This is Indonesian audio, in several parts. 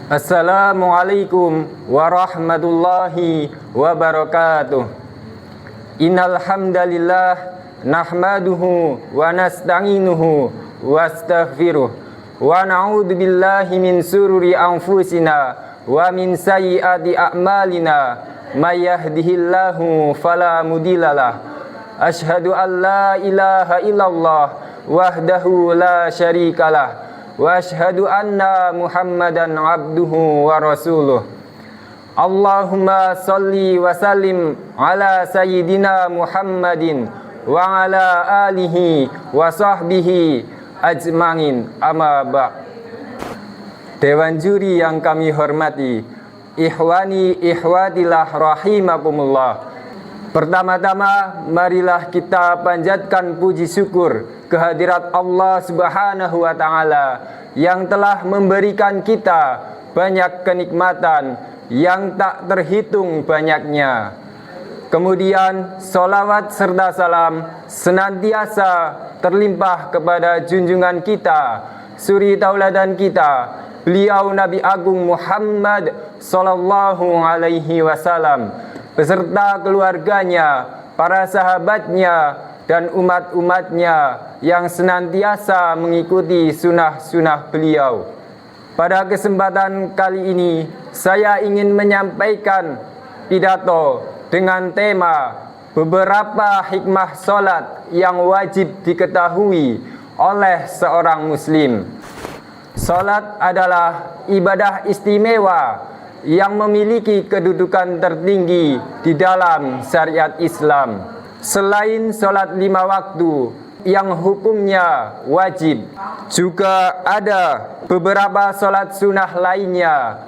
Assalamualaikum warahmatullahi wabarakatuh. Innal hamdalillah nahmaduhu wa nasta'inuhu wastaghfiruh wa na'udzu billahi min sururi anfusina wa min sayyiati a'malina may yahdihillahu fala mudhillalah. Asyhadu an la ilaha illallah wahdahu la syarikalah wa asyhadu anna Muhammadan abduhu wa rasuluh. Allahumma salli wa sallim ala sayyidina Muhammadin wa ala alihi wa sahbihi ajma'in, amma ba'd. Dewan juri yang kami hormati, ikhwani ikhwatillah rahimakumullah. Pertama-tama marilah kita panjatkan puji syukur kehadirat Allah Subhanahu wa Ta'ala yang telah memberikan kita banyak kenikmatan yang tak terhitung banyaknya. Kemudian solawat serta salam senantiasa terlimpah kepada junjungan kita, suri tauladan kita, beliau Nabi Agung Muhammad Sallallahu Alaihi Wasallam, beserta keluarganya, para sahabatnya, dan umat-umatnya yang senantiasa mengikuti sunnah-sunnah beliau. Pada kesempatan kali ini, saya ingin menyampaikan pidato dengan tema beberapa hikmah sholat yang wajib diketahui oleh seorang muslim. Sholat adalah ibadah istimewa yang memiliki kedudukan tertinggi di dalam syariat Islam. Selain sholat 5 waktu yang hukumnya wajib, juga ada beberapa sholat sunnah lainnya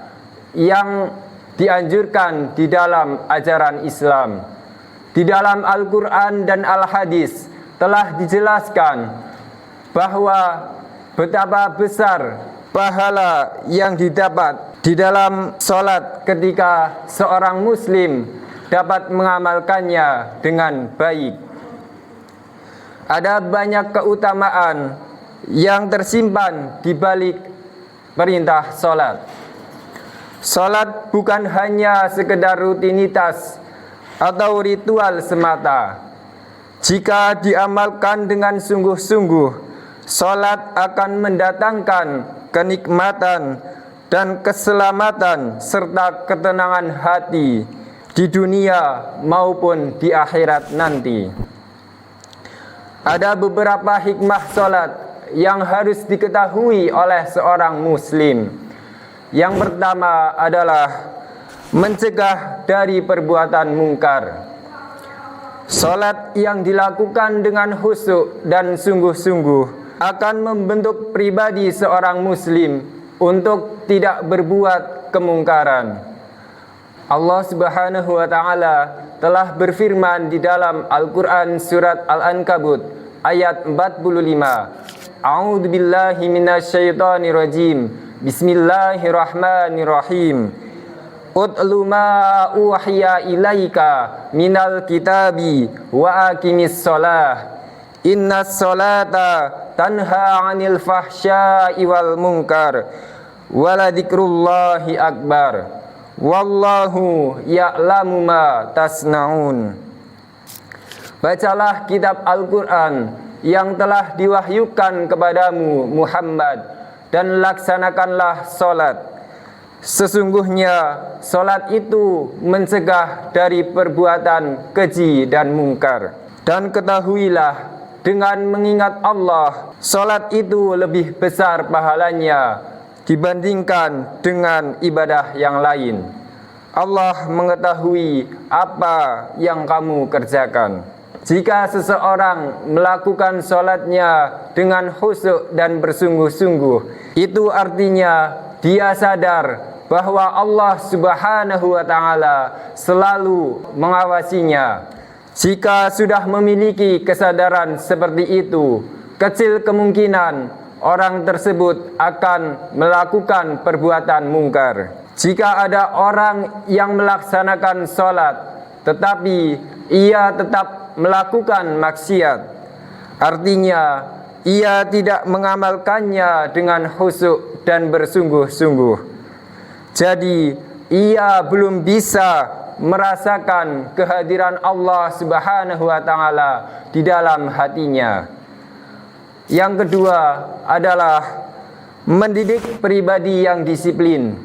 yang dianjurkan di dalam ajaran Islam. Di dalam Al-Quran dan Al-Hadis telah dijelaskan bahwa betapa besar pahala yang didapat di dalam sholat ketika seorang muslim dapat mengamalkannya dengan baik. Ada banyak keutamaan yang tersimpan di balik perintah sholat. Sholat bukan hanya sekedar rutinitas atau ritual semata. Jika diamalkan dengan sungguh-sungguh, sholat akan mendatangkan kenikmatan dan keselamatan serta ketenangan hati di dunia maupun di akhirat nanti. Ada beberapa hikmah sholat yang harus diketahui oleh seorang muslim. Yang pertama adalah mencegah dari perbuatan mungkar. Sholat yang dilakukan dengan khusyuk dan sungguh-sungguh akan membentuk pribadi seorang muslim untuk tidak berbuat kemungkaran. Allah Subhanahu wa Ta'ala telah berfirman di dalam Al-Quran surat Al-Ankabut ayat 45. A'udzu billahi minasyaitonir rajim. Bismillahirrahmanirrahim. Utlu ma uhiya ilaika minal kitabi wa aqimis shalah. Innas salata tanha 'anil fahsya'i wal munkar. Waladikrullahi akbar. Wallahu ya'lamu ma tasna'un. Bacalah kitab Al-Quran yang telah diwahyukan kepadamu Muhammad, dan laksanakanlah sholat. Sesungguhnya sholat itu mencegah dari perbuatan keji dan mungkar. Dan ketahuilah, dengan mengingat Allah, sholat itu lebih besar pahalanya dibandingkan dengan ibadah yang lain. Allah mengetahui apa yang kamu kerjakan. Jika seseorang melakukan sholatnya dengan khusyuk dan bersungguh-sungguh, itu artinya dia sadar bahwa Allah Subhanahu wa Ta'ala selalu mengawasinya. Jika sudah memiliki kesadaran seperti itu, kecil kemungkinan orang tersebut akan melakukan perbuatan mungkar. Jika ada orang yang melaksanakan sholat tetapi ia tetap melakukan maksiat, artinya ia tidak mengamalkannya dengan khusyuk dan bersungguh-sungguh. Jadi ia belum bisa merasakan kehadiran Allah Subhanahu wa taala di dalam hatinya. Yang kedua adalah mendidik pribadi yang disiplin.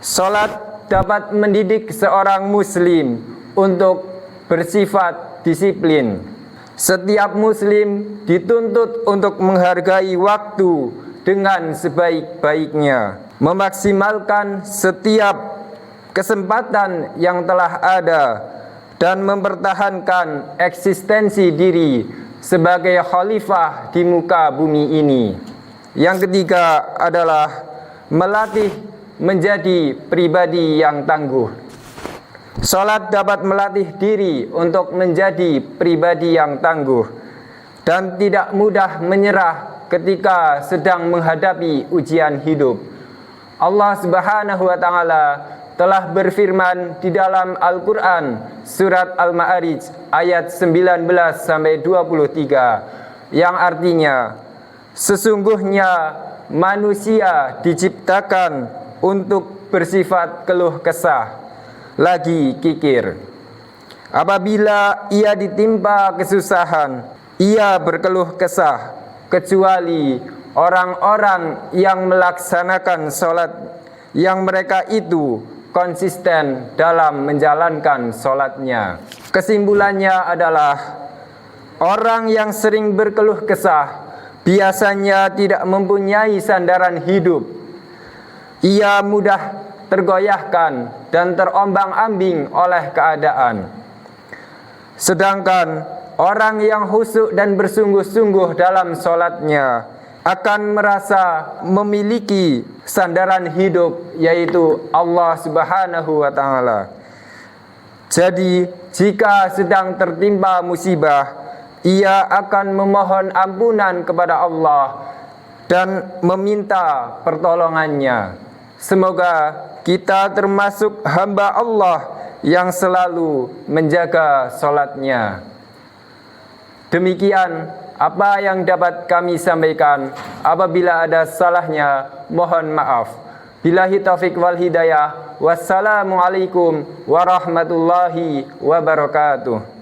Salat dapat mendidik seorang muslim untuk bersifat disiplin. Setiap muslim dituntut untuk menghargai waktu dengan sebaik-baiknya, memaksimalkan setiap kesempatan yang telah ada, dan mempertahankan eksistensi diri sebagai khalifah di muka bumi ini. Yang ketiga adalah melatih menjadi pribadi yang tangguh. Salat dapat melatih diri untuk menjadi pribadi yang tangguh dan tidak mudah menyerah ketika sedang menghadapi ujian hidup. Allah Subhanahu wa taala telah berfirman di dalam Al-Quran surat Al-Ma'arij ayat 19 sampai 23 yang artinya, sesungguhnya manusia diciptakan untuk bersifat keluh kesah lagi kikir. Apabila ia ditimpa kesusahan, ia berkeluh kesah, kecuali orang-orang yang melaksanakan sholat yang mereka itu konsisten dalam menjalankan sholatnya. Kesimpulannya adalah orang yang sering berkeluh kesah biasanya tidak mempunyai sandaran hidup. Ia mudah tergoyahkan dan terombang-ambing oleh keadaan. Sedangkan orang yang khusyuk dan bersungguh-sungguh dalam sholatnya akan merasa memiliki sandaran hidup, yaitu Allah Subhanahu wa taala. Jadi jika sedang tertimpa musibah, ia akan memohon ampunan kepada Allah dan meminta pertolongannya. Semoga kita termasuk hamba Allah yang selalu menjaga sholatnya. Demikian apa yang dapat kami sampaikan. Apabila ada salahnya, mohon maaf. Billahi taufiq wal hidayah. Wassalamualaikum warahmatullahi wabarakatuh.